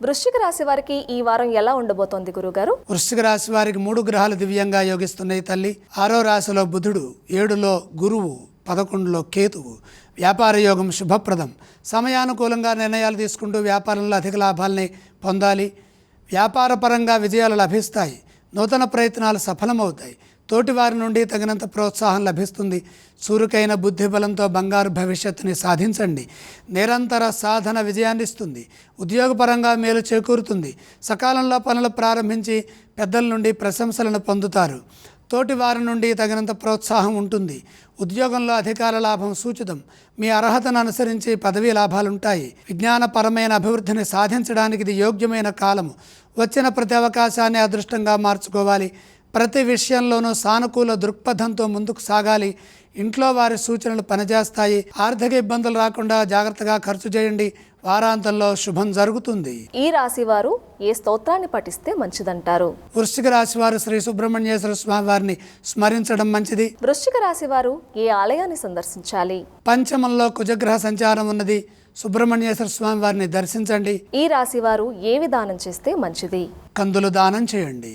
వృశ్చిక రాశి వారికి ఈ వారం ఎలా ఉండబోతోంది గురుగారు? వృశ్చిక రాశి వారికి 3 గ్రహాలు దివ్యంగా యోగిస్తున్నాయి తల్లి. 6వ రాశిలో బుధుడు, 7లో గురువు, 11లో కేతువు. వ్యాపార యోగం శుభప్రదం. సమయానుకూలంగా నిర్ణయాలు తీసుకుంటూ వ్యాపారంలో అధిక లాభాలని పొందాలి. వ్యాపారపరంగా విజయాలు లభిస్తాయి. నూతన ప్రయత్నాలు సఫలమవుతాయి. తోటివారి నుండి తగినంత ప్రోత్సాహం లభిస్తుంది. చురుకైన బుద్ధి బలంతో బంగారు భవిష్యత్తుని సాధించండి. నిరంతర సాధన విజయాన్నిస్తుంది. ఉద్యోగపరంగా మేలు చేకూరుతుంది. సకాలంలో పనులు ప్రారంభించి పెద్దల నుండి ప్రశంసలను పొందుతారు. తోటి వారి నుండి తగినంత ప్రోత్సాహం ఉంటుంది. ఉద్యోగంలో అధికార లాభం సూచితం. మీ అర్హతను అనుసరించి పదవీ లాభాలుంటాయి. విజ్ఞానపరమైన అభివృద్ధిని సాధించడానికి ఇది యోగ్యమైన కాలము. వచ్చిన ప్రతి అవకాశాన్ని అదృష్టంగా మార్చుకోవాలి. ప్రతి విషయంలోనూ సానుకూల దృక్పథంతో ముందుకు సాగాలి. ఇంట్లో వారి సూచనలు పనిచేస్తాయి. ఆర్థిక ఇబ్బందులు రాకుండా జాగ్రత్తగా ఖర్చు చేయండి. వారాంతంలో శుభం జరుగుతుంది. ఈ రాశి వారు ఏ స్తోత్రాన్ని పఠిస్తే మంచిదంటారు? వృశ్చిక రాశి వారు శ్రీ సుబ్రహ్మణ్యేశ్వర స్వామి వారిని స్మరించడం మంచిది. వృశ్చిక రాశి వారు ఏ ఆలయాన్ని సందర్శించాలి? పంచమంలో కుజగ్రహ సంచారం ఉన్నది. సుబ్రహ్మణ్యేశ్వర స్వామి వారిని దర్శించండి. ఈ రాశి వారు ఏ విధానం చేస్తే మంచిది? కందులు దానం చేయండి.